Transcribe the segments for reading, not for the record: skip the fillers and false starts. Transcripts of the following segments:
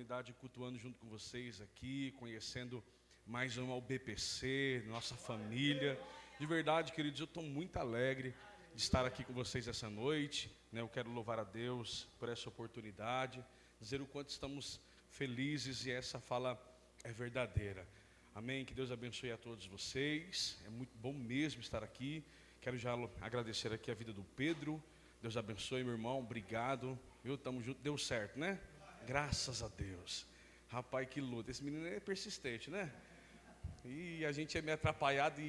oportunidade cultuando junto com vocês aqui, conhecendo mais uma UBPC, nossa família. De verdade, queridos, eu estou muito alegre de estar aqui com vocês essa noite, né? Eu quero louvar a Deus por essa oportunidade, dizer o quanto estamos felizes e essa fala é verdadeira. Amém? Que Deus abençoe a todos vocês. É muito bom mesmo estar aqui. Quero já agradecer aqui a vida do Pedro. Deus abençoe, meu irmão. Obrigado. Eu estamos juntos. Deu certo, né? Graças a Deus. Rapaz, que luta. Esse menino é persistente, né? E a gente é meio atrapalhado,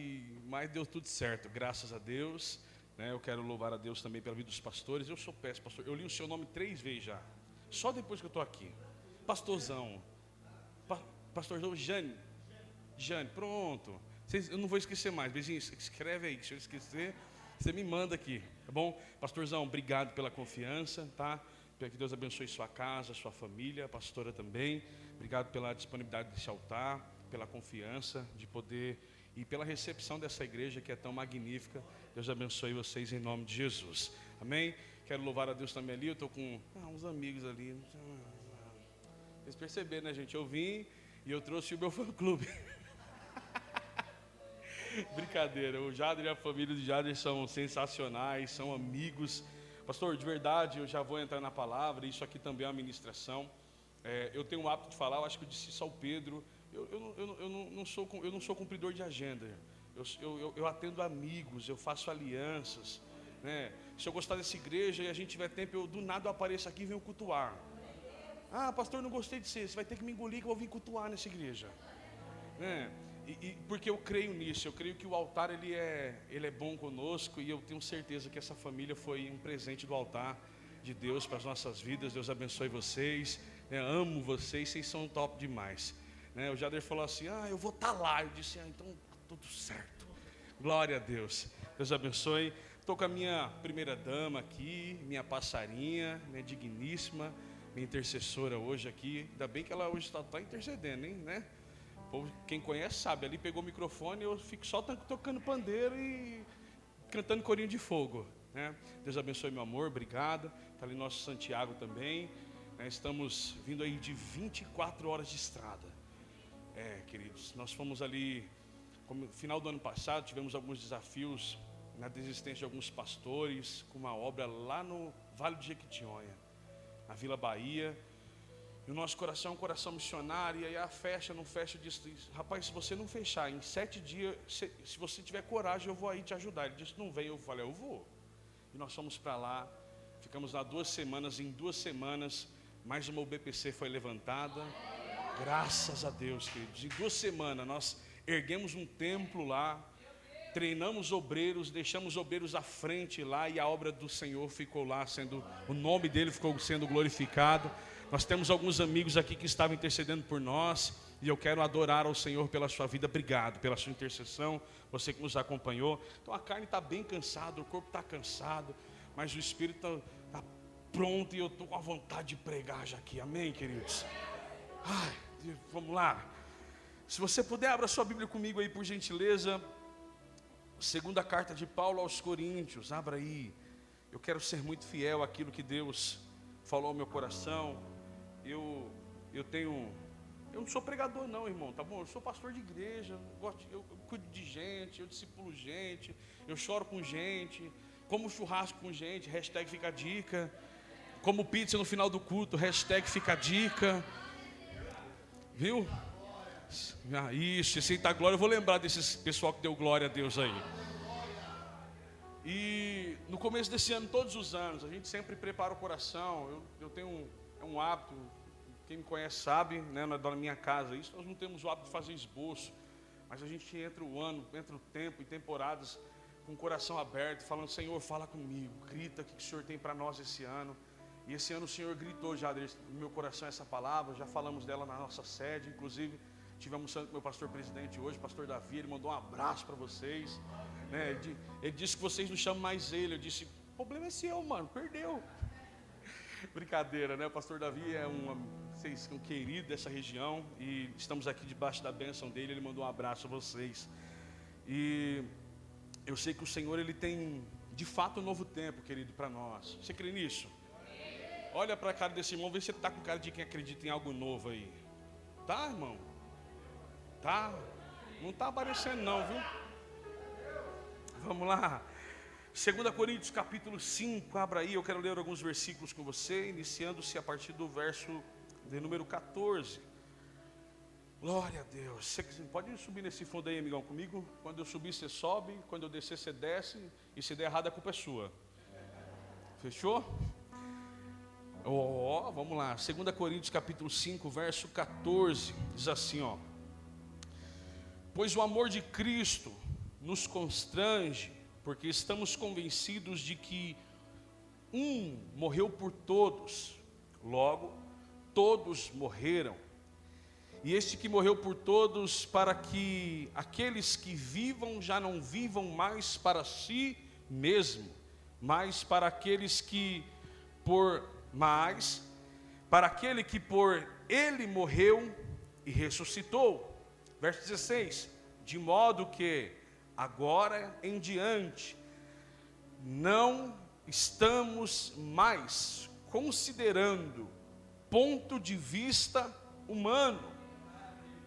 mas deu tudo certo. Graças a Deus. Né? Eu quero louvar a Deus também pela vida dos pastores. Eu sou péssimo, pastor. Eu li o seu nome 3 vezes já. Só depois que eu estou aqui. Pastorzão. Pastorzão Jane, pronto. Eu não vou esquecer mais. Beijinho, escreve aí, se eu esquecer, você me manda aqui, tá bom? Pastorzão, obrigado pela confiança, tá? Que Deus abençoe sua casa, sua família, a pastora também. Obrigado pela disponibilidade desse altar, pela confiança de poder e pela recepção dessa igreja que é tão magnífica. Deus abençoe vocês em nome de Jesus. Amém? Quero louvar a Deus também ali. Eu estou com uns amigos ali. Vocês perceberam, né, gente? Eu vim e eu trouxe o meu fã-clube. Brincadeira, o Jader e a família do Jader são sensacionais, são amigos. Pastor, de verdade, eu já vou entrar na palavra, isso aqui também é uma ministração. Eu tenho o hábito de falar, eu acho que eu disse isso ao Pedro, eu não sou cumpridor de agenda. Eu atendo amigos, eu faço alianças, né? Se eu gostar dessa igreja e a gente tiver tempo, eu do nada eu apareço aqui e venho cultuar. Ah, pastor, não gostei de você vai ter que me engolir que eu vou vir cultuar nessa igreja, né? Porque eu creio nisso, eu creio que o altar ele é bom conosco e eu tenho certeza que essa família foi um presente do altar de Deus para as nossas vidas. Deus abençoe vocês, né? Amo vocês, vocês são top demais, né? O Jader falou assim, eu vou estar lá. Eu disse, então tudo certo, glória a Deus. Deus abençoe. Estou com a minha primeira dama aqui, minha passarinha, minha digníssima, minha intercessora hoje aqui. Ainda bem que ela hoje está intercedendo, hein, né? Quem conhece sabe, ali pegou o microfone, eu fico só tocando pandeiro e cantando corinho de fogo, né? Deus abençoe, meu amor, obrigado. Está ali nosso Santiago também, né? Estamos vindo aí de 24 horas de estrada. Queridos, nós fomos ali, no final do ano passado, tivemos alguns desafios na desistência de alguns pastores, com uma obra lá no Vale de Jequitinhonha, na Vila Bahia. E o nosso coração é um coração missionário. E aí não fecha, diz, rapaz, se você não fechar em 7 dias, se você tiver coragem, eu vou aí te ajudar. Ele disse, não vem. Eu falei, eu vou. E nós fomos para lá, ficamos lá 2 semanas. Em 2 semanas, mais uma UBPC foi levantada. Graças a Deus, queridos. Em 2 semanas, nós erguemos um templo lá, treinamos obreiros, deixamos obreiros à frente lá, e a obra do Senhor ficou lá, o nome dele ficou sendo glorificado. Nós temos alguns amigos aqui que estavam intercedendo por nós, e eu quero adorar ao Senhor pela sua vida. Obrigado pela sua intercessão, você que nos acompanhou. Então a carne está bem cansada, o corpo está cansado, mas o Espírito está pronto, e eu estou com a vontade de pregar já aqui, amém, queridos? Vamos lá. Se você puder, abra sua Bíblia comigo aí, por gentileza. Segunda carta de Paulo aos Coríntios, abra aí. Eu quero ser muito fiel àquilo que Deus falou ao meu coração. Eu não sou pregador não, irmão, tá bom? Eu sou pastor de igreja, eu cuido de gente, eu discipulo gente, eu choro com gente, como churrasco com gente, hashtag fica a dica, como pizza no final do culto, hashtag fica a dica, viu? Isso, esse aí tá glória, eu vou lembrar desses pessoal que deu glória a Deus aí. E no começo desse ano, todos os anos, a gente sempre prepara o coração. Eu tenho um hábito, quem me conhece sabe, né, na minha casa, isso, nós não temos o hábito de fazer esboço, mas a gente entra o tempo e temporadas com o coração aberto, falando, Senhor, fala comigo, grita o que o Senhor tem para nós esse ano. E esse ano o Senhor gritou já no meu coração essa palavra, já falamos dela na nossa sede, inclusive tivemos com meu pastor presidente hoje, pastor Davi, ele mandou um abraço para vocês, né? Ele disse que vocês não chamam mais ele. Eu disse, o problema é seu, mano, perdeu. Brincadeira, né? O pastor Davi vocês são querido dessa região, e estamos aqui debaixo da bênção dele. Ele mandou um abraço a vocês. E eu sei que o Senhor, ele tem de fato um novo tempo, querido, para nós. Você crê nisso? Olha para a cara desse irmão, vê se ele está com cara de quem acredita em algo novo aí. Tá, irmão? Tá? Não está aparecendo não, viu? Vamos lá. 2 Coríntios capítulo 5, abra aí, eu quero ler alguns versículos com você, iniciando-se a partir do verso de número 14. Glória a Deus. Você pode subir nesse fundo aí, amigão, comigo? Quando eu subir, você sobe, quando eu descer, você desce, e se der errado, a culpa é sua. Fechou? Vamos lá, 2 Coríntios capítulo 5, verso 14, diz assim, ó: pois o amor de Cristo nos constrange, porque estamos convencidos de que um morreu por todos, logo todos morreram. E este que morreu por todos, para que aqueles que vivam já não vivam mais para si mesmo, mas para aqueles que para aquele que por ele morreu e ressuscitou. Verso 16: de modo que agora em diante não estamos mais considerando ponto de vista humano,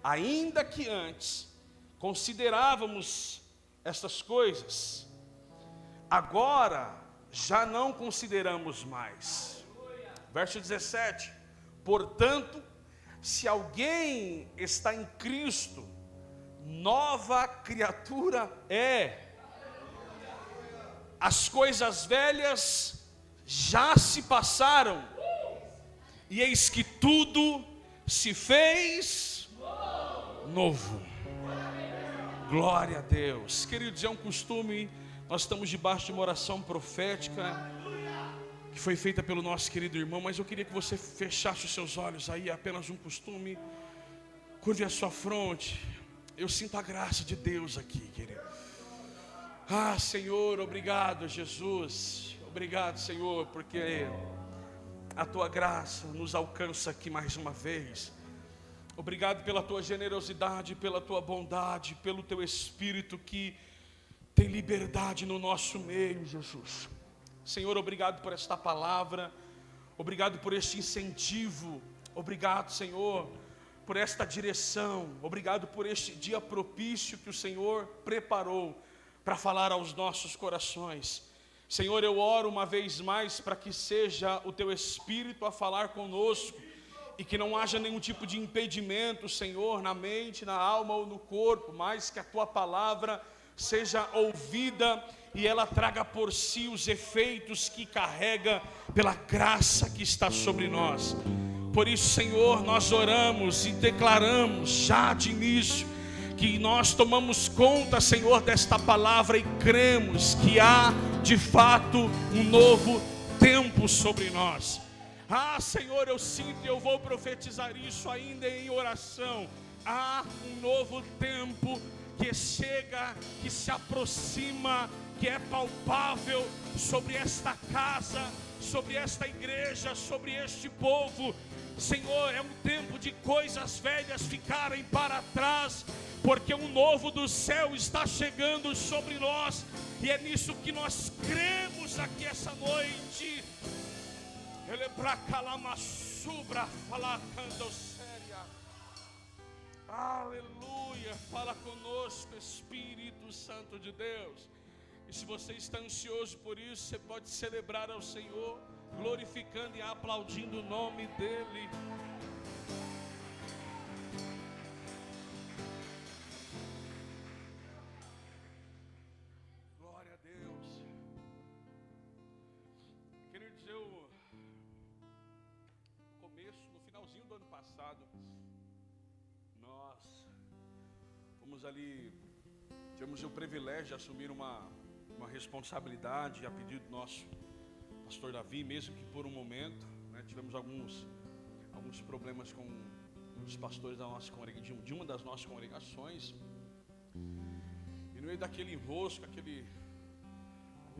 ainda que antes considerávamos estas coisas, agora já não consideramos mais. Verso 17: portanto, se alguém está em Cristo, nova criatura é. As coisas velhas já se passaram, e eis que tudo se fez novo. Glória a Deus. Queridos, é um costume, nós estamos debaixo de uma oração profética que foi feita pelo nosso querido irmão, mas eu queria que você fechasse os seus olhos aí, é apenas um costume. Curve a sua fronte. Eu sinto a graça de Deus aqui, querido. Ah, Senhor, obrigado, Jesus. Obrigado, Senhor, porque a tua graça nos alcança aqui mais uma vez. Obrigado pela tua generosidade, pela tua bondade, pelo teu Espírito que tem liberdade no nosso meio, Jesus. Senhor, obrigado por esta palavra, obrigado por este incentivo, obrigado, Senhor, por esta direção, obrigado por este dia propício que o Senhor preparou para falar aos nossos corações. Senhor, eu oro uma vez mais para que seja o teu Espírito a falar conosco e que não haja nenhum tipo de impedimento, Senhor, na mente, na alma ou no corpo, mas que a tua palavra seja ouvida e ela traga por si os efeitos que carrega pela graça que está sobre nós. Por isso, Senhor, nós oramos e declaramos já de início que nós tomamos conta, Senhor, desta palavra e cremos que há de fato um novo tempo sobre nós. Ah, Senhor, eu sinto e eu vou profetizar isso ainda em oração. Há um novo tempo que chega, que se aproxima, que é palpável sobre esta casa, sobre esta igreja, sobre este povo. Senhor, é um tempo de coisas velhas ficarem para trás, porque um novo do céu está chegando sobre nós, e é nisso que nós cremos aqui essa noite. Ele para calamassubra falar canta séria. Aleluia, fala conosco, Espírito Santo de Deus. E se você está ansioso por isso, você pode celebrar ao Senhor, glorificando e aplaudindo o nome dEle. Glória a Deus. Queridos, no finalzinho do ano passado, nós fomos ali, tivemos o privilégio de assumir uma responsabilidade a pedido do nosso pastor Davi, mesmo que por um momento, né, tivemos alguns problemas com os pastores da nossa congregação, de uma das nossas congregações, e no meio daquele enrosco, a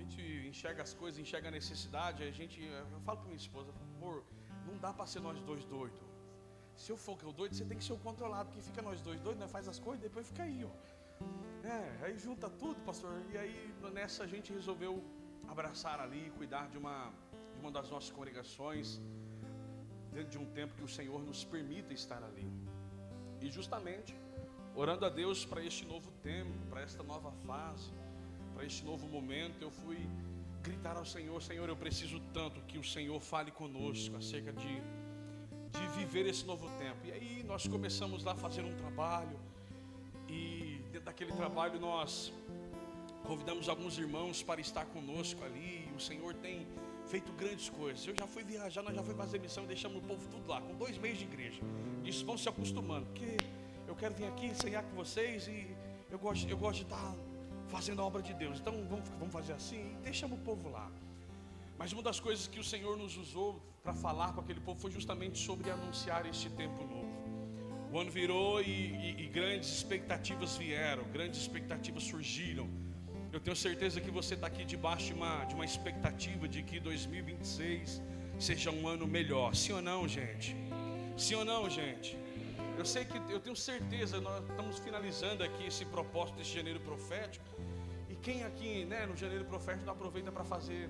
gente enxerga as coisas, enxerga a necessidade, eu falo para minha esposa, amor, não dá para ser nós dois doidos. Se eu for que eu doido, você tem que ser o controlado, porque fica nós dois doidos, né, faz as coisas, depois fica aí, ó. Aí junta tudo, pastor, e aí nessa a gente resolveu abraçar ali, cuidar de uma alguma das nossas congregações, dentro de um tempo que o Senhor nos permita estar ali. E justamente orando a Deus para este novo tempo, para esta nova fase, para este novo momento, eu fui gritar ao Senhor: Senhor, eu preciso tanto que o Senhor fale conosco acerca de viver esse novo tempo. E aí nós começamos lá a fazer um trabalho, e dentro daquele trabalho nós convidamos alguns irmãos para estar conosco ali, e o Senhor tem feito grandes coisas. Eu já fui viajar, nós já fui fazer missão, deixamos o povo tudo lá, com 2 meses de igreja. Disse: vão se acostumando, porque eu quero vir aqui ensaiar com vocês, e eu gosto de estar fazendo a obra de Deus, então vamos fazer assim, e deixamos o povo lá. Mas uma das coisas que o Senhor nos usou para falar com aquele povo foi justamente sobre anunciar este tempo novo. O ano virou e grandes expectativas vieram, grandes expectativas surgiram. Eu tenho certeza que você está aqui debaixo de uma expectativa de que 2026 seja um ano melhor. Sim ou não, gente? Sim ou não, gente? Eu tenho certeza, nós estamos finalizando aqui esse propósito desse janeiro profético. E quem aqui, no janeiro profético, não aproveita para fazer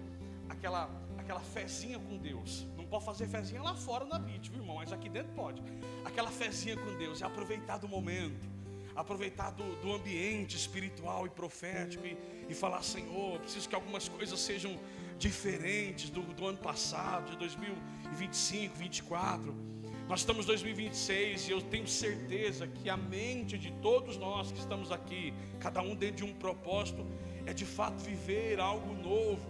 aquela fezinha com Deus? Não pode fazer fezinha lá fora na beach, viu, irmão? Mas aqui dentro pode. Aquela fezinha com Deus, é aproveitar do momento, aproveitar do ambiente espiritual e profético, e falar: Senhor, preciso que algumas coisas sejam diferentes do ano passado, de 2025, 2024. Nós estamos em 2026 e eu tenho certeza que a mente de todos nós que estamos aqui, cada um dentro de um propósito, é de fato viver algo novo.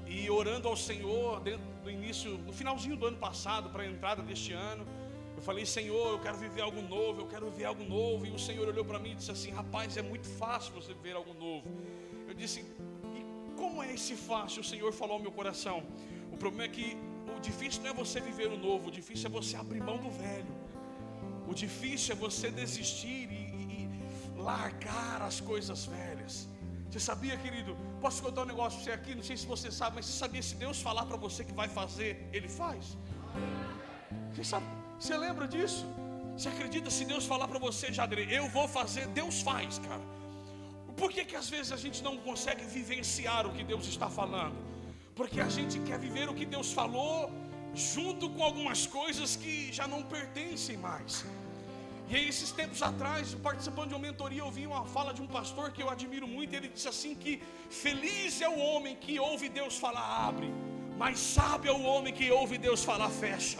E orando ao Senhor, no finalzinho do ano passado, para a entrada deste ano, eu falei: Senhor, eu quero viver algo novo, eu quero viver algo novo. E o Senhor olhou para mim e disse assim: rapaz, é muito fácil você viver algo novo. Eu disse: e como é esse fácil? O Senhor falou ao meu coração: o problema é que o difícil não é você viver o novo, o difícil é você abrir mão do velho. O difícil é você desistir e largar as coisas velhas. Você sabia, querido? Posso contar um negócio para você aqui? Não sei se você sabe, mas você sabia, se Deus falar para você que vai fazer, Ele faz? Você sabe? Você lembra disso? Você acredita? Se Deus falar para você: Jader, eu vou fazer, Deus faz, cara. Por que às vezes a gente não consegue vivenciar o que Deus está falando? Porque a gente quer viver o que Deus falou, junto com algumas coisas que já não pertencem mais. E aí, esses tempos atrás, participando de uma mentoria, eu ouvi uma fala de um pastor que eu admiro muito. Ele disse assim que feliz é o homem que ouve Deus falar abre, mas sábio é o homem que ouve Deus falar fecha.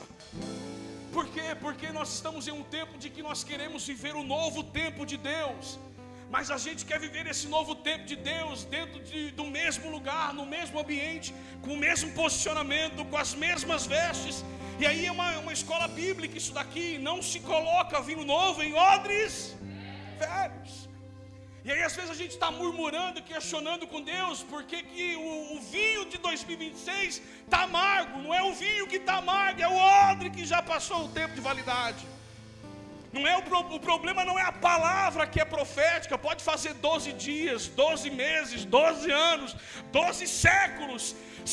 Por quê? Porque nós estamos em um tempo de que nós queremos viver o novo tempo de Deus, mas a gente quer viver esse novo tempo de Deus dentro do mesmo lugar, no mesmo ambiente, com o mesmo posicionamento, com as mesmas vestes. E aí é uma escola bíblica isso daqui. Não se coloca vinho novo em odres velhos. E aí às vezes a gente está murmurando, questionando com Deus, por que o vinho de 2026 está amargo? Não é o vinho que está amargo, é o odre que já passou o tempo de validade. Não é o problema não é a palavra que é profética. Pode fazer 12 dias, 12 meses, 12 anos, 12 séculos.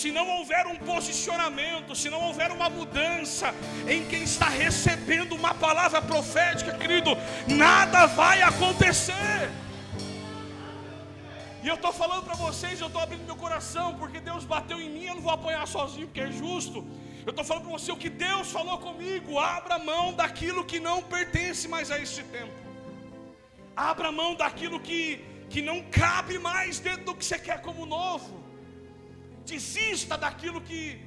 Se não houver um posicionamento, se não houver uma mudança em quem está recebendo uma palavra profética, querido, nada vai acontecer. E eu estou falando para vocês, eu estou abrindo meu coração, porque Deus bateu em mim, eu não vou apanhar sozinho, porque é justo. Eu estou falando para você o que Deus falou comigo: abra mão daquilo que não pertence mais a este tempo. Abra mão daquilo que não cabe mais dentro do que você quer como novo. Desista daquilo que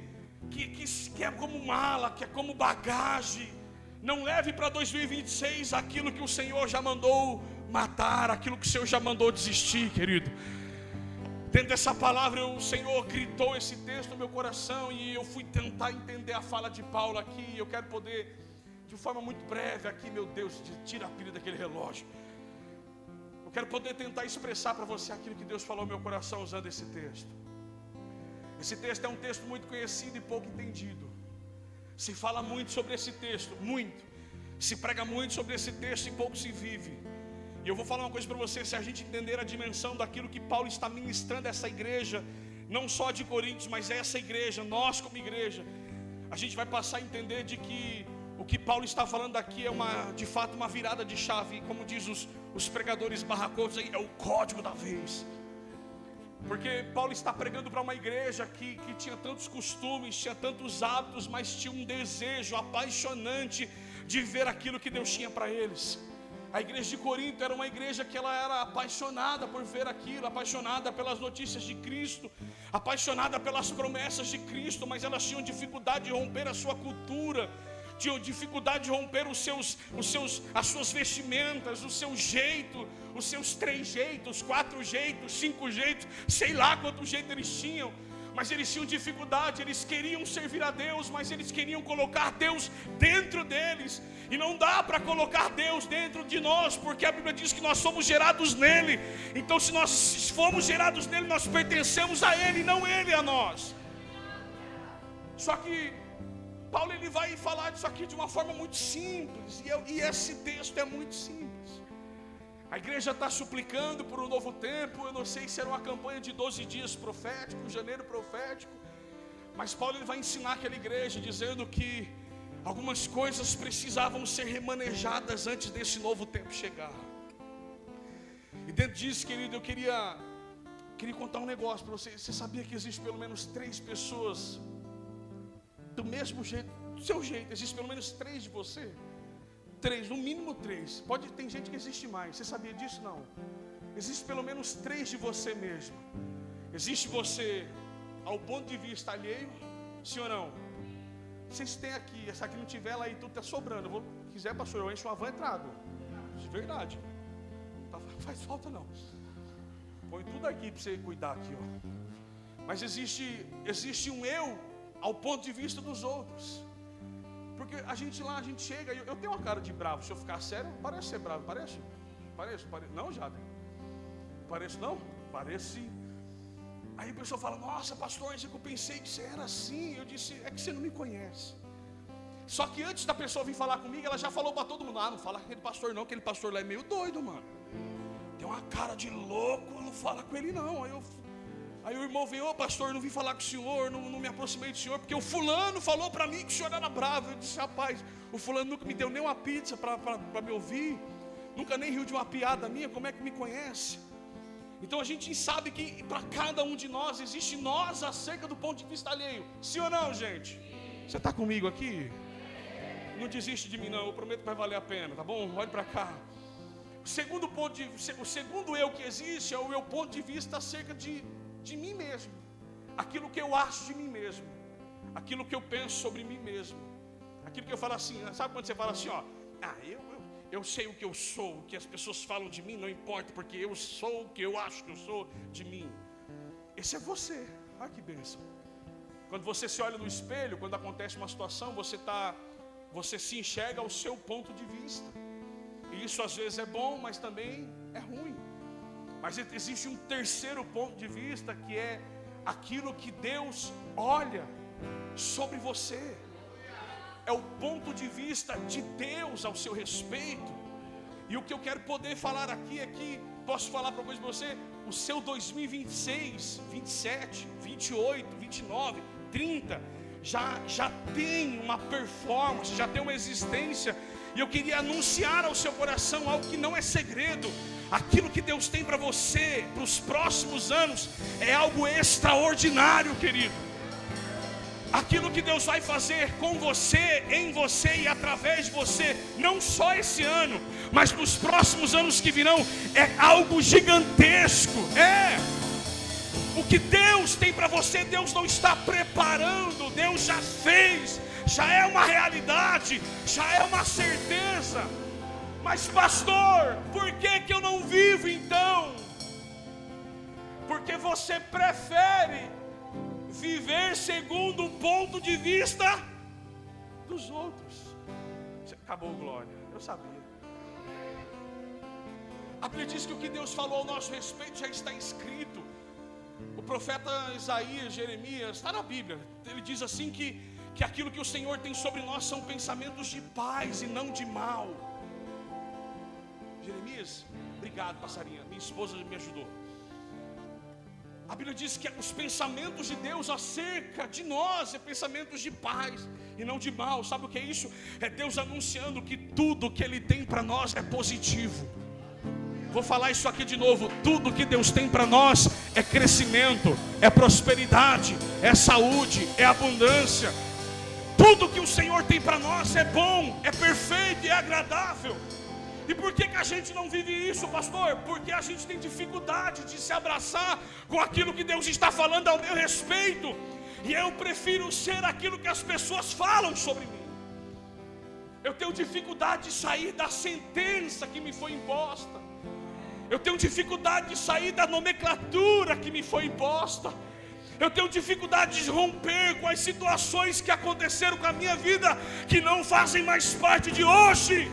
é como mala, que é como bagagem. Não leve para 2026 aquilo que o Senhor já mandou matar, aquilo que o Senhor já mandou desistir, querido. Dentro dessa palavra, o Senhor gritou esse texto no meu coração, e eu fui tentar entender a fala de Paulo aqui. Eu quero poder, de forma muito breve aqui, meu Deus, tira a pilha daquele relógio. Eu quero poder tentar expressar para você aquilo que Deus falou no meu coração usando esse texto. Esse texto é um texto muito conhecido e pouco entendido. Se fala muito sobre esse texto, muito. Se prega muito sobre esse texto e pouco se vive. E eu vou falar uma coisa para você: se a gente entender a dimensão daquilo que Paulo está ministrando a essa igreja, não só de Coríntios, mas essa igreja, nós como igreja, a gente vai passar a entender de que o que Paulo está falando aqui é de fato uma virada de chave. Como diz os pregadores barracões aí, é o código da vez. Porque Paulo está pregando para uma igreja que tinha tantos costumes, tinha tantos hábitos, mas tinha um desejo apaixonante de ver aquilo que Deus tinha para eles. A igreja de Corinto era uma igreja que ela era apaixonada por ver aquilo, apaixonada pelas notícias de Cristo, apaixonada pelas promessas de Cristo, mas elas tinham dificuldade de romper a sua cultura, tinham dificuldade de romper as suas vestimentas, o seu jeito, os seus 3 jeitos, 4 jeitos, 5 jeitos, sei lá quantos jeitos eles tinham. Mas eles tinham dificuldade, eles queriam servir a Deus, mas eles queriam colocar Deus dentro deles. E não dá para colocar Deus dentro de nós, porque a Bíblia diz que nós somos gerados nele. Então se nós fomos gerados nele, nós pertencemos a ele, não ele a nós. Só que Paulo ele vai falar disso aqui de uma forma muito simples, e esse texto é muito simples. A igreja está suplicando por um novo tempo. Eu não sei se era uma campanha de 12 dias profético, janeiro profético, mas Paulo ele vai ensinar aquela igreja dizendo que algumas coisas precisavam ser remanejadas antes desse novo tempo chegar. E dentro disso, querido, eu queria contar um negócio para você. Você sabia que existe pelo menos 3 pessoas do mesmo jeito, do seu jeito? Existe pelo menos 3 de você? 3, no mínimo 3. Tem gente que existe mais. Você sabia disso? Não. Existe pelo menos 3 de você mesmo. Existe você ao ponto de vista alheio, sim ou não? Vocês têm aqui, essa aqui não tiver, ela aí tudo está sobrando. Se quiser, pastor, eu encho uma van e trago. De verdade. Não faz falta não. Põe tudo aqui para você cuidar aqui, ó. Mas existe um eu ao ponto de vista dos outros. Porque a gente chega, eu tenho uma cara de bravo. Se eu ficar sério, parece ser bravo, parece? Parece? Não, Jada? Pareço não? Parece sim. Aí a pessoa fala, nossa pastor, eu pensei que você era assim. Eu disse, é que você não me conhece. Só que antes da pessoa vir falar comigo, ela já falou para todo mundo, não fala com aquele pastor não, aquele pastor lá é meio doido, mano. Tem uma cara de louco, não fala com ele não. Aí o irmão veio, pastor, não vim falar com o senhor, não me aproximei do senhor, porque o fulano falou para mim que o senhor era bravo. Eu disse, rapaz, o fulano nunca me deu nem uma pizza para me ouvir, nunca nem riu de uma piada minha, como é que me conhece? Então a gente sabe que para cada um de nós existe nós acerca do ponto de vista alheio. Sim ou não, gente? Você está comigo aqui? Não desiste de mim não, eu prometo que vai valer a pena, tá bom? Olhe para cá. O segundo eu que existe é o meu ponto de vista acerca de mim mesmo, aquilo que eu acho de mim mesmo, aquilo que eu penso sobre mim mesmo, aquilo que eu falo assim, sabe quando você fala assim, ó, eu sei o que eu sou, o que as pessoas falam de mim não importa, porque eu sou o que eu acho que eu sou de mim. Esse é você. Ah, que bênção. Quando você se olha no espelho, quando acontece uma situação, você se enxerga ao seu ponto de vista, e isso às vezes é bom, mas também é ruim. Mas existe um terceiro ponto de vista, que é aquilo que Deus olha sobre você. É o ponto de vista de Deus ao seu respeito. E o que eu quero poder falar aqui é que, posso falar para você, o seu 2026, 27, 28, 29, 30, já tem uma performance, já tem uma existência. E eu queria anunciar ao seu coração algo que não é segredo. Aquilo que Deus tem para você, para os próximos anos, é algo extraordinário, querido. Aquilo que Deus vai fazer com você, em você e através de você, não só esse ano, mas nos próximos anos que virão, é algo gigantesco. O que Deus tem para você, Deus não está preparando, Deus já fez, já é uma realidade, já é uma certeza. Mas pastor, por que eu não vivo então? Porque você prefere viver segundo o ponto de vista dos outros. Acabou, glória, eu sabia. A Bíblia diz que o que Deus falou ao nosso respeito já está escrito. O profeta Isaías, Jeremias, está na Bíblia. Ele diz assim que aquilo que o Senhor tem sobre nós são pensamentos de paz e não de mal. Jeremias, obrigado, passarinha, minha esposa me ajudou. A Bíblia diz que os pensamentos de Deus acerca de nós é pensamentos de paz e não de mal. Sabe o que é isso? É Deus anunciando que tudo que Ele tem para nós é positivo. Vou falar isso aqui de novo. Tudo que Deus tem para nós é crescimento, é prosperidade, é saúde, é abundância. Tudo que o Senhor tem para nós é bom, é perfeito e é agradável. E por que a gente não vive isso, pastor? Porque a gente tem dificuldade de se abraçar com aquilo que Deus está falando ao meu respeito. E eu prefiro ser aquilo que as pessoas falam sobre mim. Eu tenho dificuldade de sair da sentença que me foi imposta. Eu tenho dificuldade de sair da nomenclatura que me foi imposta. Eu tenho dificuldade de romper com as situações que aconteceram com a minha vida, que não fazem mais parte de hoje.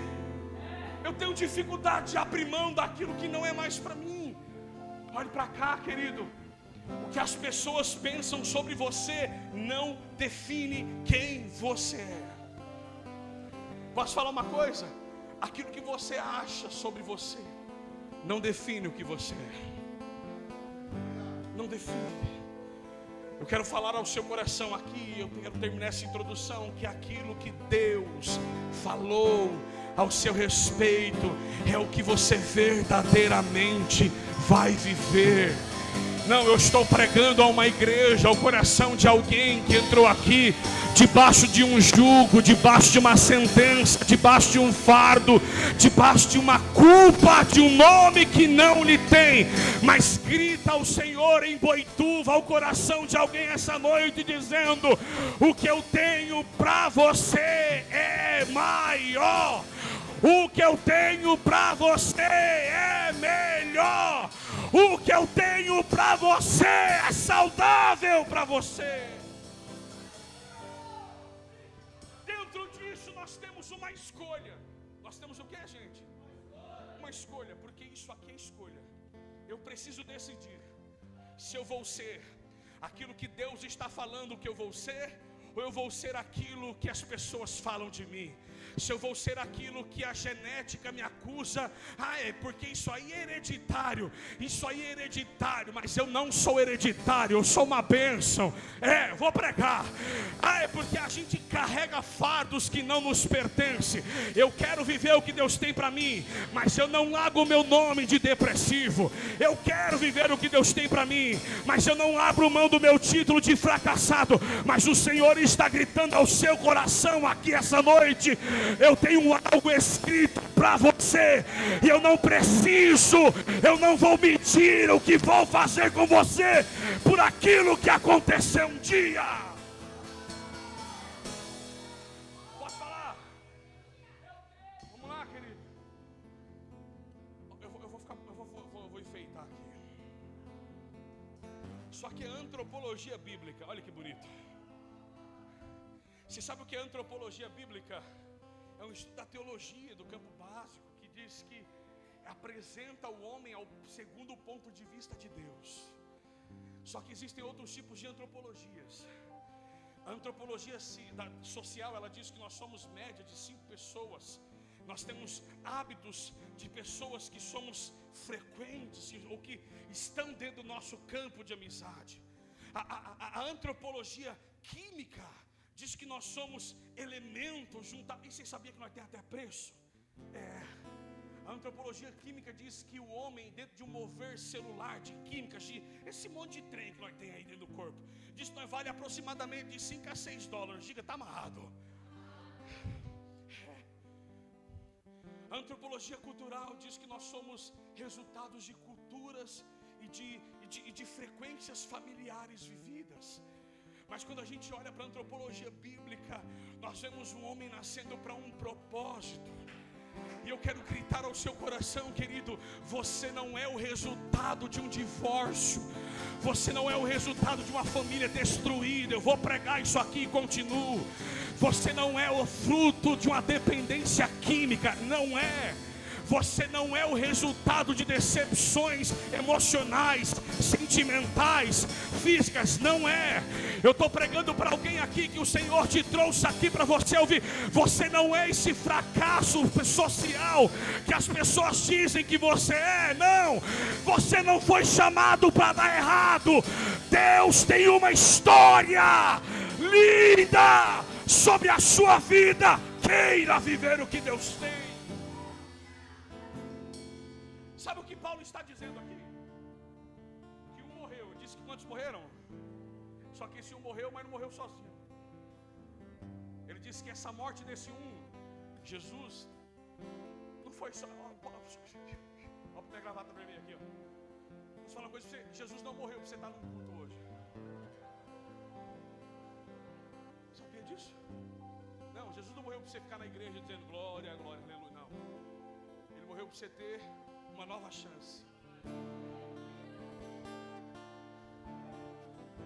Eu tenho dificuldade de abrir mão daquilo que não é mais para mim. Olhe para cá, querido. O que as pessoas pensam sobre você não define quem você é. Posso falar uma coisa? Aquilo que você acha sobre você não define o que você é. Não define. Eu quero falar ao seu coração aqui, eu quero terminar essa introdução, que aquilo que Deus falou ao seu respeito é o que você verdadeiramente vai viver. Não, eu estou pregando a uma igreja, ao coração de alguém que entrou aqui debaixo de um jugo, debaixo de uma sentença, debaixo de um fardo, debaixo de uma culpa, de um nome que não lhe tem, mas grita ao Senhor em Boituva, ao coração de alguém essa noite, dizendo: o que eu tenho para você é maior, o que eu tenho para você é melhor, o que eu tenho para você é saudável para você. Dentro disso nós temos uma escolha. Nós temos o que, gente? Uma escolha, porque isso aqui é escolha. Eu preciso decidir se eu vou ser aquilo que Deus está falando que eu vou ser, ou eu vou ser aquilo que as pessoas falam de mim. Se eu vou ser aquilo que a genética me acusa, porque isso aí é hereditário, mas eu não sou hereditário, eu sou uma bênção. Vou pregar. É porque a gente carrega fardos que não nos pertencem. Eu quero viver o que Deus tem para mim, mas eu não largo o meu nome de depressivo. Eu quero viver o que Deus tem para mim, mas eu não abro mão do meu título de fracassado. Mas o Senhor está gritando ao seu coração aqui essa noite: eu tenho algo escrito para você, e eu não vou medir o que vou fazer com você por aquilo que aconteceu um dia. Posso falar? Vamos lá, querido. Eu vou enfeitar aqui. Só que a antropologia bíblica, olha que bonito. Você sabe o que é antropologia bíblica? É um estudo da teologia, do campo básico, que diz que apresenta o homem ao segundo ponto de vista de Deus. Só que existem outros tipos de antropologias. A antropologia social, ela diz que nós somos média de 5 pessoas. Nós temos hábitos de pessoas que somos frequentes, ou que estão dentro do nosso campo de amizade. A antropologia química diz que nós somos elementos juntados. E vocês sabiam que nós temos até preço? A antropologia química diz que o homem, dentro de um mover celular de químicas, de esse monte de trem que nós temos aí dentro do corpo, diz que nós vale aproximadamente de 5 a 6 dólares. Diga, está amarrado. A antropologia cultural diz que nós somos resultados de culturas e de frequências familiares vividas. Mas quando a gente olha para a antropologia bíblica, nós vemos um homem nascendo para um propósito. E eu quero gritar ao seu coração, querido: você não é o resultado de um divórcio, você não é o resultado de uma família destruída. Eu vou pregar isso aqui e continuo. Você não é o fruto de uma dependência química, não é. Você não é o resultado de decepções emocionais, sentimentais, físicas, não é. Eu estou pregando para alguém aqui que o Senhor te trouxe aqui para você ouvir. Você não é esse fracasso social que as pessoas dizem que você é, não. Você não foi chamado para dar errado. Deus tem uma história linda sobre a sua vida. Queira viver o que Deus tem. Sabe o que Paulo está dizendo aqui? Que um morreu. Disse que quantos morreram? Só que esse um morreu, mas não morreu sozinho. Ele disse que essa morte desse um, Jesus, não foi só... Ó, minha gravata para mim aqui, ó. Vou falar uma coisa para você. Jesus não morreu para você estar num culto hoje. Sabia disso? Não, Jesus não morreu para você ficar na igreja dizendo glória, glória, aleluia. Não. Ele morreu para você ter uma nova chance.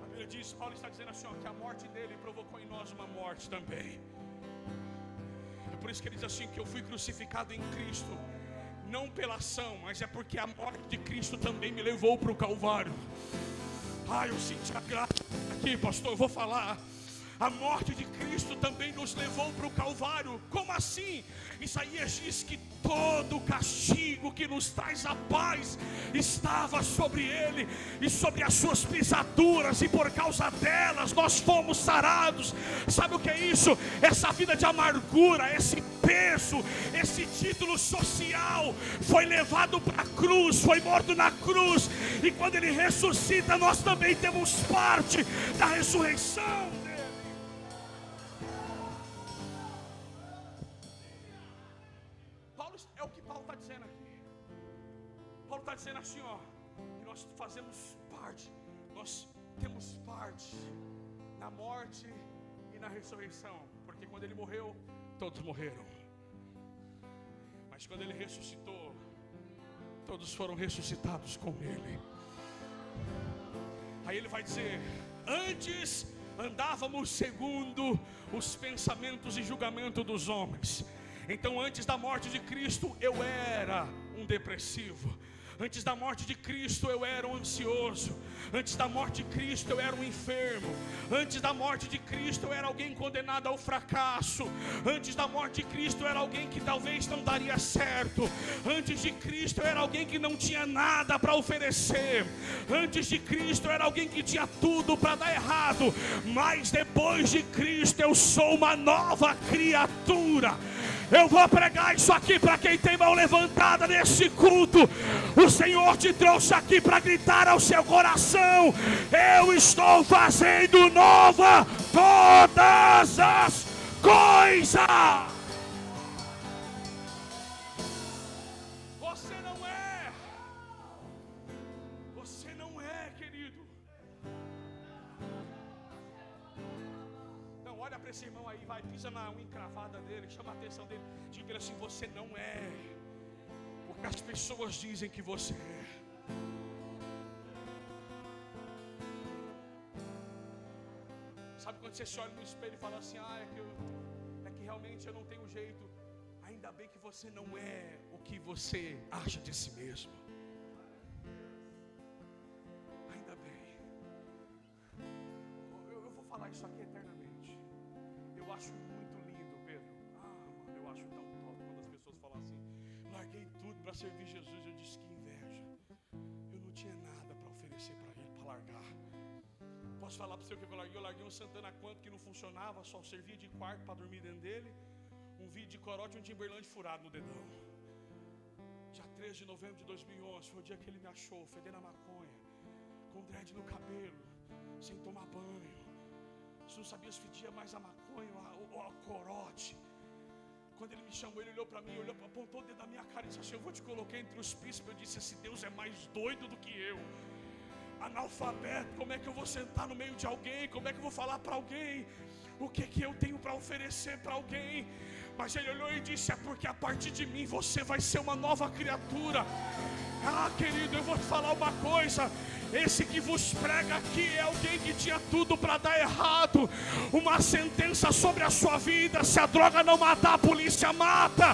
A Bíblia diz, Paulo está dizendo assim, ó, que a morte dele provocou em nós uma morte também. É por isso que ele diz assim, que eu fui crucificado em Cristo, não pela ação, mas é porque a morte de Cristo também me levou para o Calvário. Eu senti a graça aqui, pastor, eu vou falar. A morte de Cristo também nos levou para o Calvário. Como assim? Isaías diz que todo o castigo que nos traz a paz estava sobre ele e sobre as suas pisaduras, e por causa delas nós fomos sarados. Sabe o que é isso? Essa vida de amargura, esse peso, esse título social foi levado para a cruz, foi morto na cruz, e quando ele ressuscita nós também temos parte da ressurreição. É o que Paulo está dizendo aqui. Paulo está dizendo assim, ó, que nós fazemos parte, nós temos parte na morte e na ressurreição, porque quando ele morreu, todos morreram, mas quando ele ressuscitou, todos foram ressuscitados com ele. Aí ele vai dizer, antes andávamos segundo os pensamentos e julgamento dos homens. Então antes da morte de Cristo eu era um depressivo. Antes da morte de Cristo eu era um ansioso. Antes da morte de Cristo eu era um enfermo. Antes da morte de Cristo eu era alguém condenado ao fracasso. Antes da morte de Cristo eu era alguém que talvez não daria certo. Antes de Cristo eu era alguém que não tinha nada para oferecer. Antes de Cristo eu era alguém que tinha tudo para dar errado. Mas depois de Cristo eu sou uma nova criatura. Eu vou pregar isso aqui para quem tem mão levantada nesse culto. O Senhor te trouxe aqui para gritar ao seu coração: eu estou fazendo nova todas as coisas. Você não é, querido. Não, olha para esse irmão aí, vai, pisa na unha encravada dele, chama a atenção dele, diga assim: você não é o que as pessoas dizem que você é. Sabe quando você se olha no espelho e fala assim: é que realmente eu não tenho jeito. Ainda bem que você não é o que você acha de si mesmo. Ainda bem. Eu vou falar isso aqui eternamente. Eu acho muito lindo, Pedro. Mano, eu acho tão top quando as pessoas falam assim: larguei tudo para servir Jesus. Eu disse: que inveja. Eu não tinha nada para oferecer para ele, para largar. Posso falar para você o que eu larguei? Eu larguei um Santana Quanto que não funcionava, só servia de quarto para dormir dentro dele. Um vídeo de corote e um Timberland furado no dedão. Dia 13 de novembro de 2011 foi o dia que ele me achou fedendo a maconha, com dread no cabelo, sem tomar banho. Você não sabia se fedia mais a maconha ou a corote. Quando ele me chamou, ele olhou para mim, apontou o dedo na minha cara e disse assim: eu vou te colocar entre os príncipes. Eu disse: esse Deus é mais doido do que eu. Analfabeto, como é que eu vou sentar no meio de alguém? Como é que eu vou falar para alguém o que eu tenho para oferecer para alguém? Mas ele olhou e disse: é porque a partir de mim você vai ser uma nova criatura. Querido, eu vou te falar uma coisa. Esse que vos prega aqui é alguém que tinha tudo para dar errado. Uma sentença sobre a sua vida: se a droga não matar, a polícia mata.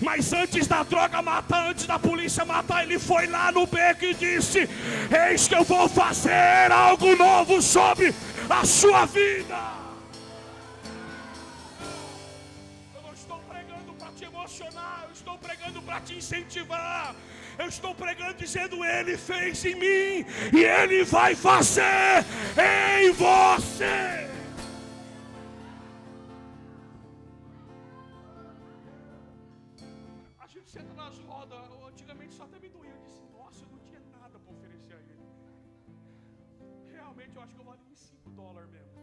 Mas antes da droga matar, antes da polícia matar, ele foi lá no beco e disse: eis que eu vou fazer algo novo sobre a sua vida. Eu não estou pregando para te emocionar, eu estou pregando para te incentivar. Eu estou pregando dizendo: ele fez em mim e ele vai fazer em você. gente senta nas rodas, antigamente só até me doía. Eu disse, nossa, eu não tinha nada para oferecer a ele. Realmente eu acho que eu valia uns $5 mesmo.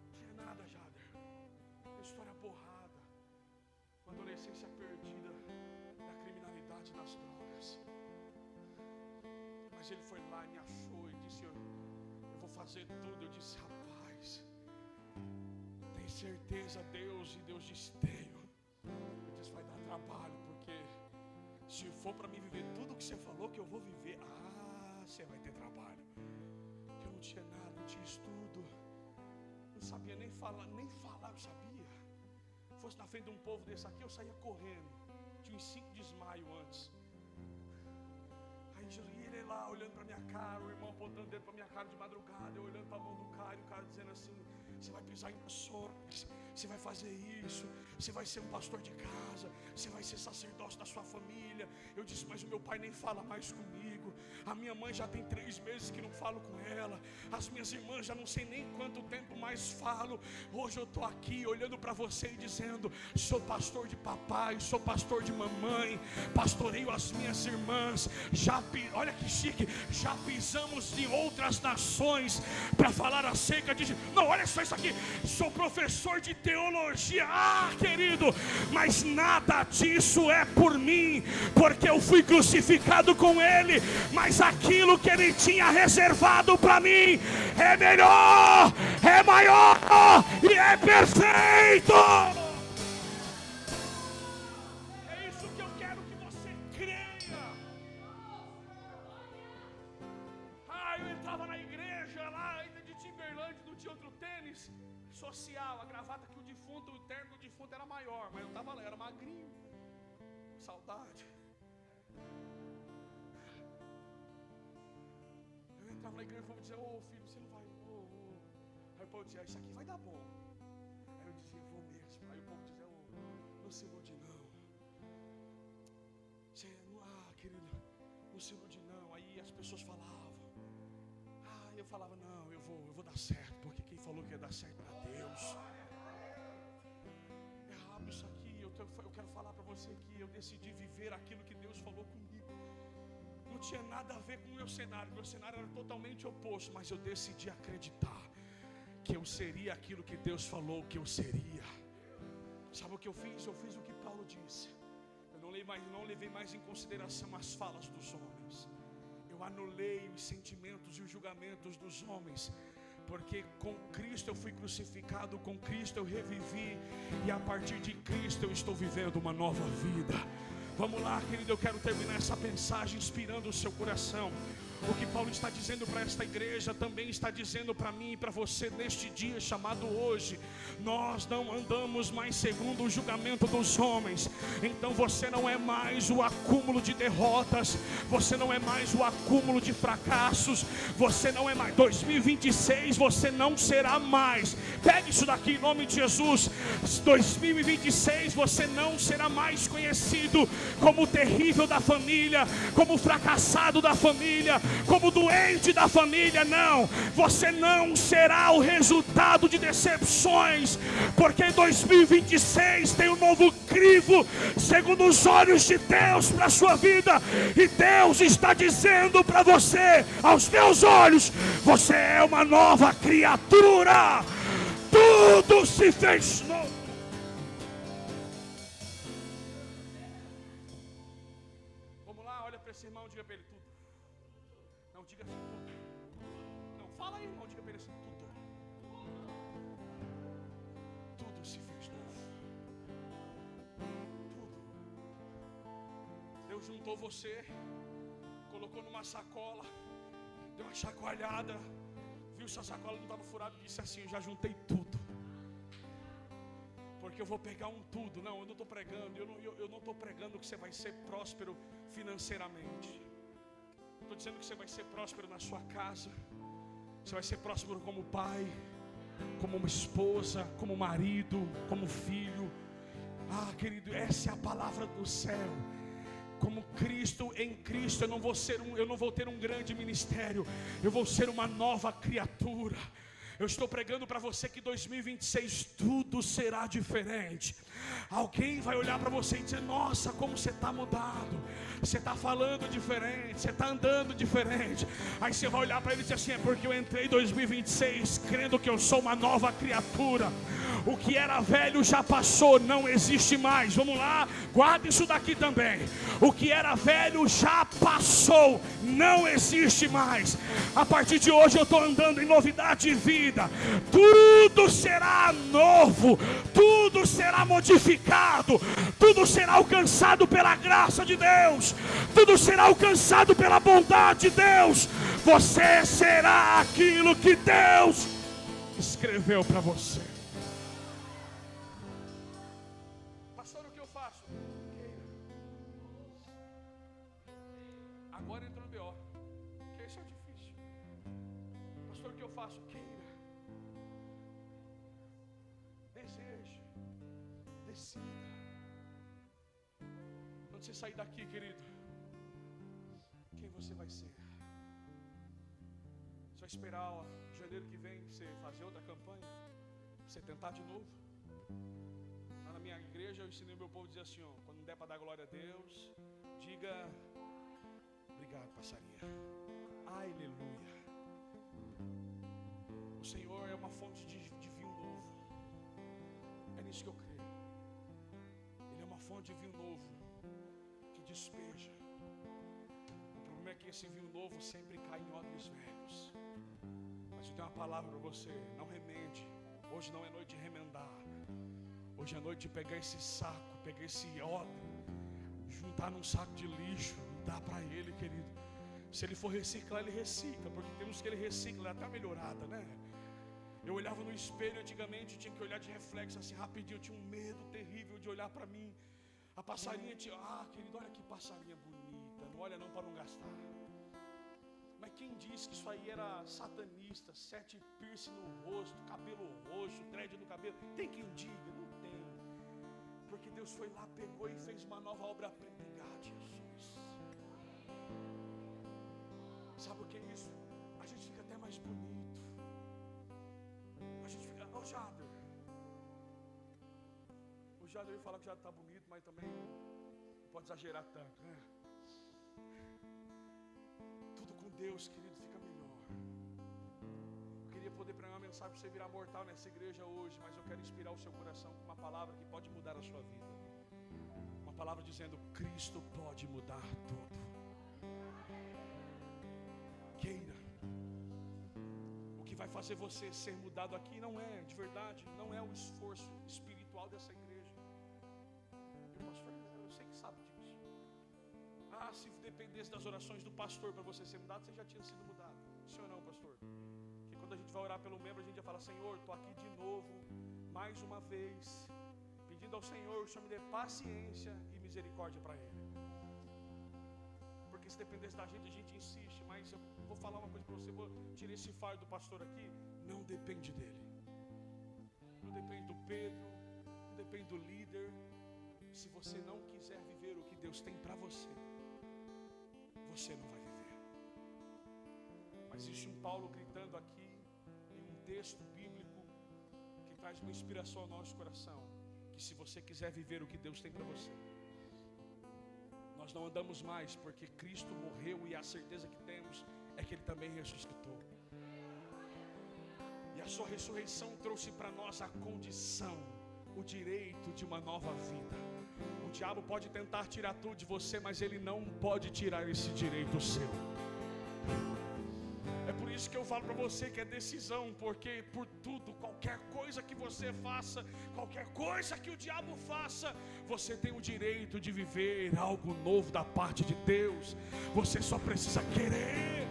Não tinha nada, Jader. História borrada, uma adolescência perdida na criminalidade, nas drogas. Mas ele foi lá e me achou e disse, eu vou fazer tudo. Eu disse, rapaz, tem certeza, Deus? E Deus disse, tenho. Eu disse, vai dar trabalho, porque se for para mim viver tudo que você falou que eu vou viver, você vai ter trabalho. Eu não tinha nada, não tinha estudo, não sabia nem falar eu sabia. Fosse na frente de um povo desse aqui, eu saía correndo. Tinha uns 5 desmaios antes. Aí ele lá olhando para minha cara, o irmão apontando o dedo para minha cara de madrugada, eu olhando para a mão do cara, e o cara dizendo assim, você vai pisar em nações, você vai fazer isso, você vai ser um pastor de casa, você vai ser sacerdócio da sua família. Eu disse, mas o meu pai nem fala mais comigo, a minha mãe já tem 3 meses que não falo com ela, as minhas irmãs já não sei nem quanto tempo mais falo. Hoje eu estou aqui olhando para você e dizendo, sou pastor de papai, sou pastor de mamãe, pastoreio as minhas irmãs, olha que chique, já pisamos em outras nações para falar acerca de... Não, olha só isso aqui, sou professor de teologia, querido, mas nada disso é por mim, porque eu fui crucificado com ele, mas aquilo que ele tinha reservado para mim é melhor, é maior e é perfeito. É isso que eu quero que você creia. Eu entrava na igreja lá de Timberlândia, não tinha outro tênis social, a gravata que o terno do defunto era maior, mas eu estava lá, era magrinho, saudade. Eu entrava na igreja e o povo dizia, filho, você não vai, Aí o povo dizia, isso aqui vai dar bom. Aí eu dizia, vou mesmo. Aí o povo dizia, não se ilude não. Você, querido, não se ilude não. Aí as pessoas falavam. Eu falava, não, eu vou dar certo, porque quem falou que ia dar certo era Deus. É rápido isso aqui, eu quero falar para você que eu decidi viver aquilo que Deus falou comigo. Não tinha nada a ver com o meu cenário era totalmente oposto, mas eu decidi acreditar que eu seria aquilo que Deus falou que eu seria. Sabe o que eu fiz? Eu fiz o que Paulo disse. Eu não levei mais em consideração as falas dos homens. Eu anulei os sentimentos e os julgamentos dos homens, porque com Cristo eu fui crucificado, com Cristo eu revivi, e a partir de Cristo eu estou vivendo uma nova vida. Vamos lá, querido, eu quero terminar essa mensagem inspirando o seu coração. O que Paulo está dizendo para esta igreja também está dizendo para mim e para você neste dia chamado hoje. Nós não andamos mais segundo o julgamento dos homens. Então você não é mais o acúmulo de derrotas, você não é mais o acúmulo de fracassos, você não é mais. 2026 você não será mais. Pegue isso daqui em nome de Jesus. 2026 você não será mais conhecido como o terrível da família, como o fracassado da família, como doente da família. Não, você não será o resultado de decepções, porque 2026 tem um novo crivo segundo os olhos de Deus para a sua vida, e Deus está dizendo para você, aos meus olhos, você é uma nova criatura, tudo se fez novo. Vamos lá, olha para esse irmão, diga para ele tudo. Não, diga assim, tudo. Não, fala aí, irmão, diga para ele assim, tudo. Tudo se fez novo. Tudo. Deus juntou você, colocou numa sacola, deu uma chacoalhada, viu se a sacola não estava furada e disse assim, eu já juntei tudo. Porque eu vou pegar um tudo. Não, eu não estou pregando, eu não estou pregando que você vai ser próspero financeiramente. Estou dizendo que você vai ser próspero na sua casa. Você vai ser próspero como pai, como uma esposa, como marido, como filho. Querido, essa é a palavra do céu. Como Cristo, em Cristo eu não vou ter um grande ministério, eu vou ser uma nova criatura. Eu estou pregando para você que 2026 tudo será diferente. Alguém vai olhar para você e dizer: nossa, como você está mudado, você está falando diferente, você está andando diferente. Aí você vai olhar para ele e dizer assim: é porque eu entrei em 2026 crendo que eu sou uma nova criatura. O que era velho já passou, não existe mais. Vamos lá, guarda isso daqui também. O que era velho já passou, não existe mais. A partir de hoje eu estou andando em novidade de vida. Tudo será novo, tudo será modificado, tudo será alcançado pela graça de Deus, tudo será alcançado pela bondade de Deus. Você será aquilo que Deus escreveu para você. Pastor, o que eu faço? Agora entrou no B.O., que isso é difícil. Pastor, o que eu faço? Queira, deseje, decida. Quando você sair daqui, querido, quem você vai ser? Você vai esperar janeiro que vem você fazer outra campanha, você tentar de novo? Lá na minha igreja eu ensinei meu povo a dizer assim: ó, quando não der para dar glória a Deus, diga: obrigado, passarinha. Aleluia. O Senhor é uma fonte de vinho novo. É nisso que eu creio. Ele é uma fonte de vinho novo que despeja. O problema é que esse vinho novo sempre cai em odres velhos. Mas eu tenho uma palavra para você: não remende. Hoje não é noite de remendar. Hoje é noite de pegar esse saco, pegar esse odre, juntar num saco de lixo, dar para ele, querido. Se ele for reciclar, ele recicla, porque temos que ele recicla, dá até uma melhorada, né? Eu olhava no espelho antigamente, tinha que olhar de reflexo assim rapidinho, eu tinha um medo terrível de olhar para mim. A passarinha tinha: querido, olha que passarinha bonita, não olha não para não gastar. Mas quem disse que isso aí era satanista? 7 piercing no rosto, cabelo roxo, dread no cabelo. Tem quem diga? Não tem. Porque Deus foi lá, pegou e fez uma nova obra-prima. Obrigado, Jesus. Sabe o que é isso? A gente fica até mais bonito. A gente fica: Jader. O Jader fala que já está bonito, mas também não pode exagerar tanto, né? Tudo com Deus, querido, fica melhor. Eu queria poder pregar uma mensagem para você virar mortal nessa igreja hoje, mas eu quero inspirar o seu coração com uma palavra que pode mudar a sua vida. Uma palavra dizendo: Cristo pode mudar tudo. Queira. O que vai fazer você ser mudado aqui não é, de verdade, não é o esforço espiritual dessa igreja. E o pastor, eu sei que sabe disso. Se dependesse das orações do pastor para você ser mudado, você já tinha sido mudado. Sim ou não, pastor? Que quando a gente vai orar pelo membro, a gente já fala: Senhor, estou aqui de novo, mais uma vez, pedindo ao Senhor, o Senhor me dê paciência e misericórdia para ele. Porque se dependesse da gente, a gente insiste. Mas eu vou falar uma coisa para você: vou tirar esse fardo do pastor aqui. Não depende dele, não depende do Pedro, não depende do líder. Se você não quiser viver o que Deus tem para você, você não vai viver. Mas existe um Paulo gritando aqui em um texto bíblico que traz uma inspiração ao nosso coração, que se você quiser viver o que Deus tem para você, nós não andamos mais, porque Cristo morreu e a certeza que temos é que Ele também ressuscitou. E a sua ressurreição trouxe para nós a condição, o direito de uma nova vida. O diabo pode tentar tirar tudo de você, mas ele não pode tirar esse direito seu. É por isso que eu falo para você que é decisão, porque por tudo, qualquer coisa que você faça, qualquer coisa que o diabo faça, você tem o direito de viver algo novo da parte de Deus. Você só precisa querer.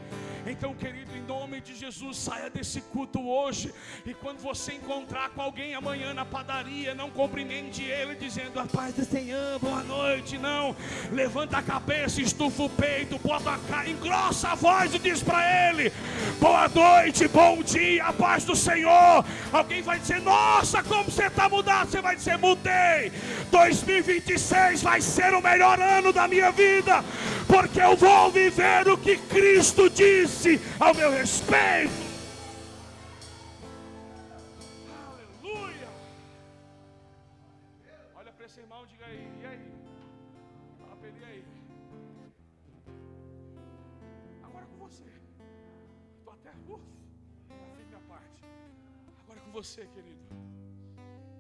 Então, querido, em nome de Jesus, saia desse culto hoje, e quando você encontrar com alguém amanhã na padaria, não cumprimente ele dizendo: a paz do Senhor, boa noite. Não, levanta a cabeça, estufa o peito, bota a cara, engrossa a voz e diz para ele: boa noite, bom dia, a paz do Senhor. Alguém vai dizer: nossa, como você está mudado. Você vai dizer: mudei. 2026 vai ser o melhor ano da minha vida, porque eu vou viver o que Cristo disse ao meu respeito. E aí? Fala para ele, e aí? Agora é com você. Estou até, já fiz minha parte. Agora é com você, querido.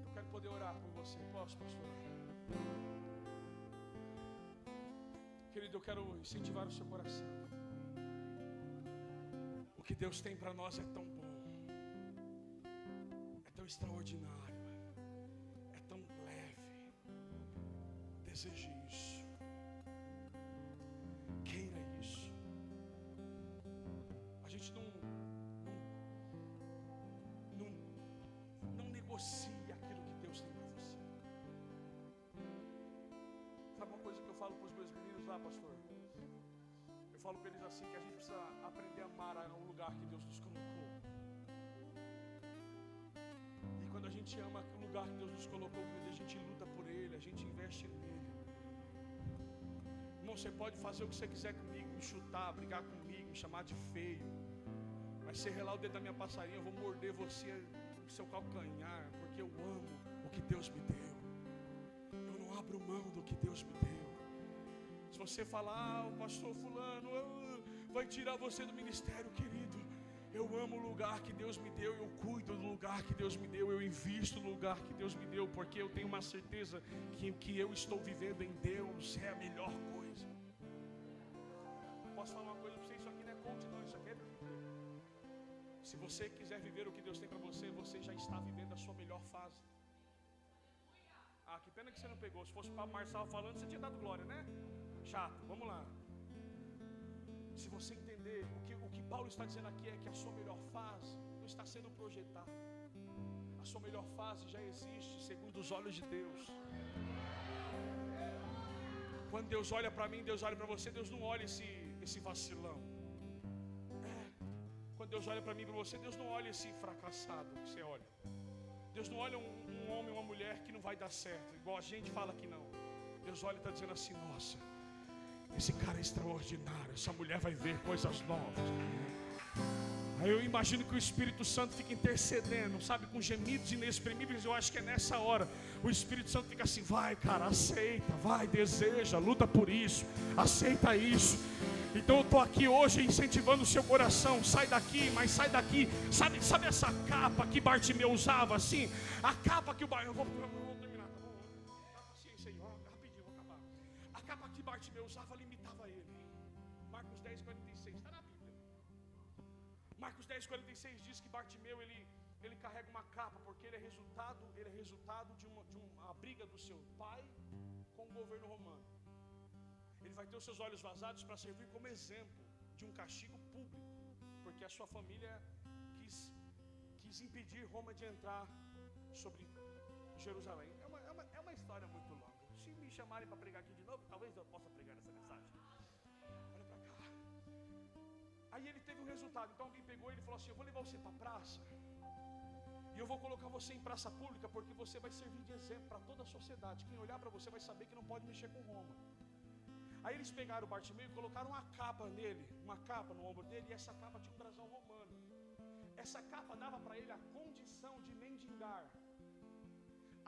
Eu quero poder orar por você. Posso, pastor? Querido, eu quero incentivar o seu coração. O que Deus tem para nós é tão bom, é tão extraordinário, é tão leve. Deseje isso, queira isso. A gente não negocia aquilo que Deus tem para você. Sabe uma coisa que eu falo para os meus meninos lá, pastor? Eu falo para eles assim, que a gente precisa aprender a amar o lugar que Deus nos colocou. E quando a gente ama o lugar que Deus nos colocou, a gente luta por ele, a gente investe nele. Irmão, você pode fazer o que você quiser comigo, me chutar, brigar comigo, me chamar de feio. Mas se relar o dedo da minha passarinha, eu vou morder você no seu calcanhar, porque eu amo o que Deus me deu. Eu não abro mão do que Deus me deu. Se você falar, o pastor fulano vai tirar você do ministério, querido, eu amo o lugar que Deus me deu, eu cuido do lugar que Deus me deu, eu invisto no lugar que Deus me deu, porque eu tenho uma certeza que o que eu estou vivendo em Deus é a melhor coisa. Posso falar uma coisa para você? Isso aqui não é coach não, isso aqui é Bíblia. Se você quiser viver o que Deus tem para você, você já está vivendo a sua melhor fase. Ah, que pena que você não pegou. Se fosse para o Marçal falando, você tinha dado glória, né? Chato, vamos lá. Se você entender o que Paulo está dizendo aqui é que a sua melhor fase não está sendo projetada. A sua melhor fase já existe segundo os olhos de Deus. Quando Deus olha para mim, Deus olha para você, Deus não olha esse vacilão. Quando Deus olha para mim e para você, Deus não olha esse fracassado que você olha. Deus não olha um homem, uma mulher que não vai dar certo, igual a gente fala que não. Deus olha e está dizendo assim, nossa, esse cara é extraordinário, essa mulher vai ver coisas novas. Aí eu imagino que o Espírito Santo fica intercedendo, sabe, com gemidos inexprimíveis. Eu acho que é nessa hora o Espírito Santo fica assim, vai cara, aceita, vai, deseja, luta por isso, aceita isso. Então eu estou aqui hoje incentivando o seu coração, sai daqui, mas sai daqui. Sabe essa capa que Bartimeu usava assim? A capa que o Bartimeu... Eu vou terminar, tá bom? Dá paciência aí, rapidinho, vou acabar. A capa que Bartimeu usava limitava ele. Marcos 10:46, está na Bíblia. Marcos 10:46 diz que Bartimeu ele carrega uma capa, porque ele é resultado de uma briga do seu pai com o governo romano. Ele vai ter os seus olhos vazados para servir como exemplo de um castigo público, porque a sua família quis impedir Roma de entrar sobre Jerusalém. É uma história muito longa. Se me chamarem para pregar aqui de novo, talvez eu possa pregar essa mensagem. Olha para cá. Aí ele teve um resultado. Então alguém pegou ele e falou assim, eu vou levar você para a praça e eu vou colocar você em praça pública, porque você vai servir de exemplo para toda a sociedade. Quem olhar para você vai saber que não pode mexer com Roma. Aí eles pegaram o Bartimeu e colocaram uma capa nele, uma capa no ombro dele, e essa capa tinha um brasão romano. Essa capa dava para ele a condição de mendigar.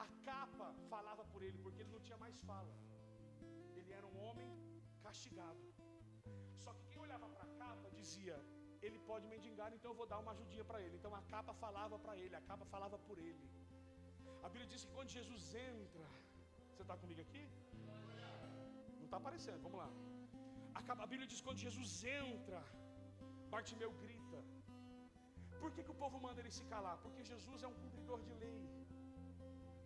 A capa falava por ele, porque ele não tinha mais fala. Ele era um homem castigado. Só que quem olhava para a capa dizia, ele pode mendigar, então eu vou dar uma ajudinha para ele. Então a capa falava para ele, a capa falava por ele. A Bíblia diz que quando Jesus entra, você está comigo aqui? Não está aparecendo, vamos lá. A Bíblia diz que quando Jesus entra, Bartimeu grita. Por que o povo manda ele se calar? Porque Jesus é um cumpridor de lei.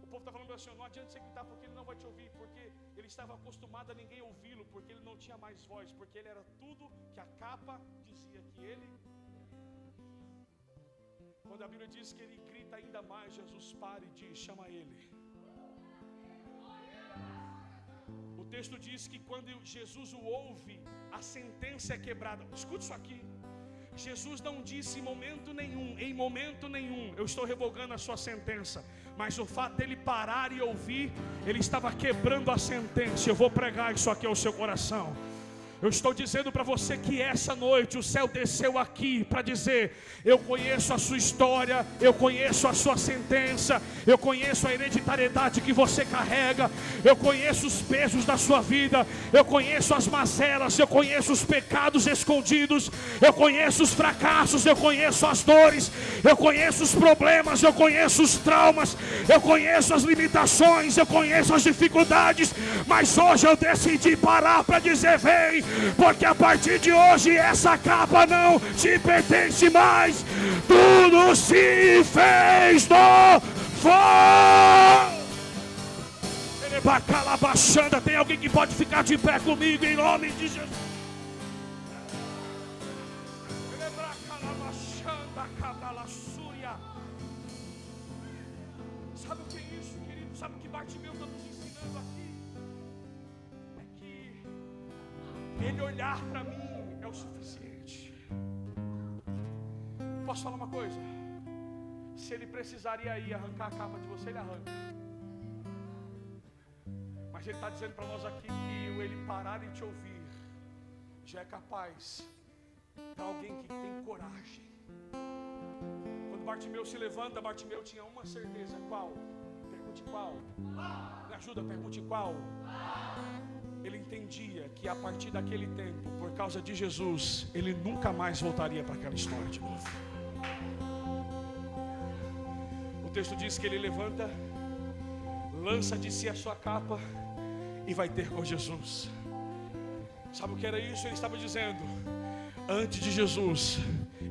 O povo está falando assim, não adianta você gritar porque ele não vai te ouvir, porque ele estava acostumado a ninguém ouvi-lo, porque ele não tinha mais voz, porque ele era tudo que a capa dizia que ele... Quando a Bíblia diz que ele grita ainda mais, Jesus para e diz, chama ele. O texto diz que quando Jesus o ouve, a sentença é quebrada. Escute isso aqui. Jesus não disse em momento nenhum, eu estou revogando a sua sentença. Mas o fato dele parar e ouvir, ele estava quebrando a sentença. Eu vou pregar isso aqui ao seu coração. Eu estou dizendo para você que essa noite o céu desceu aqui para dizer: eu conheço a sua história, eu conheço a sua sentença, eu conheço a hereditariedade que você carrega, eu conheço os pesos da sua vida, eu conheço as mazelas, eu conheço os pecados escondidos, eu conheço os fracassos, eu conheço as dores, eu conheço os problemas, eu conheço os traumas, eu conheço as limitações, eu conheço as dificuldades, mas hoje eu decidi parar para dizer: vem, porque a partir de hoje essa capa não te pertence mais, tudo se fez novo. Tem alguém que pode ficar de pé comigo em nome de Jesus? Sabe o que é isso, querido? Sabe o que Bartimeu está nos ensinando aqui? É que ele olhar para mim é o suficiente. Posso falar uma coisa? Se ele precisaria ir arrancar a capa de você, ele arranca. Mas ele está dizendo para nós aqui que ele parar e te ouvir já é capaz para alguém que tem coragem. Quando Bartimeu se levanta, Bartimeu tinha uma certeza. Qual? Pergunte qual. Me ajuda, pergunte qual. Ele entendia que a partir daquele tempo, por causa de Jesus, ele nunca mais voltaria para aquela história de novo. O texto diz que ele levanta, lança de si a sua capa e vai ter com Jesus. Sabe o que era isso? Ele estava dizendo: antes de Jesus,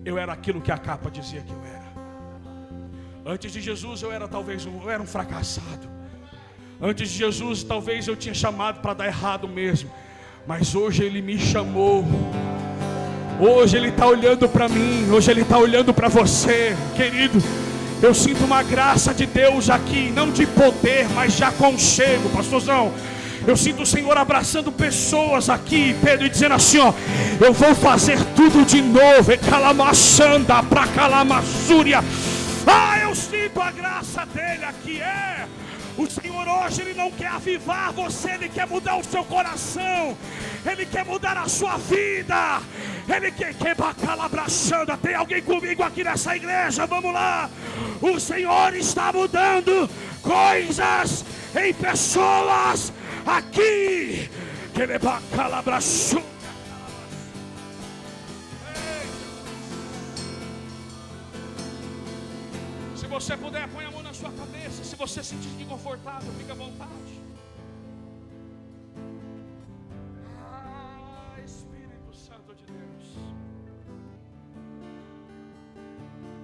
eu era aquilo que a capa dizia que eu era. Antes de Jesus, eu era um fracassado. Antes de Jesus, talvez eu tinha chamado para dar errado mesmo. Mas hoje Ele me chamou. Hoje Ele está olhando para mim. Hoje Ele está olhando para você, querido. Eu sinto uma graça de Deus aqui, não de poder, mas de aconchego, pastorzão. Eu sinto o Senhor abraçando pessoas aqui, Pedro, e dizendo assim: ó, eu vou fazer tudo de novo. E calamaçanda pra calamassúria. Eu sinto a graça dele aqui. O Senhor hoje, Ele não quer avivar você, Ele quer mudar o seu coração, Ele quer mudar a sua vida, Ele quer calabraçando. Tem alguém comigo aqui nessa igreja? Vamos lá. O Senhor está mudando coisas em pessoas aqui. Que Ele calabraçando. Se você puder, põe a mão na sua cabeça. Se você se sentir confortável, fica à vontade. Espírito Santo de Deus.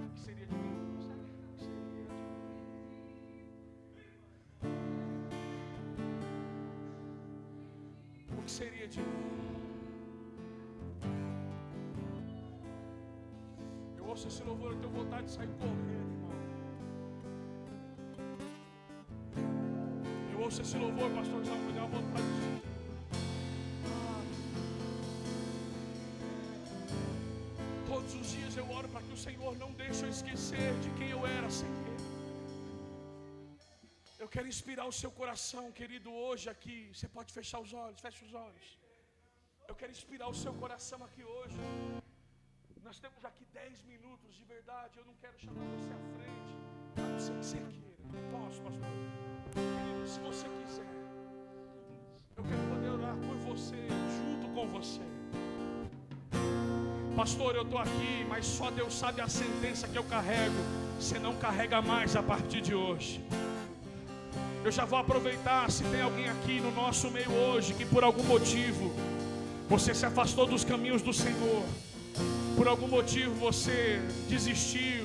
O que seria de mim? O que seria de mim? Eu ouço esse louvor, eu tenho vontade de sair correndo. Eu ouço esse louvor, pastorzão, me dá uma vontade de... Todos os dias eu oro para que o Senhor não deixe eu esquecer de quem eu era sem Ele. Eu quero inspirar o seu coração, querido, hoje aqui. Você pode fechar os olhos, feche os olhos. Eu quero inspirar o seu coração aqui hoje. Nós temos aqui 10 minutos de verdade. Eu não quero chamar você à frente, a não ser que você queira. Posso, pastor? Querido, se você quiser, eu quero poder orar por você, junto com você. Pastor, eu estou aqui, mas só Deus sabe a sentença que eu carrego. Você não carrega mais a partir de hoje. Eu já vou aproveitar, se tem alguém aqui no nosso meio hoje que por algum motivo você se afastou dos caminhos do Senhor, por algum motivo você desistiu,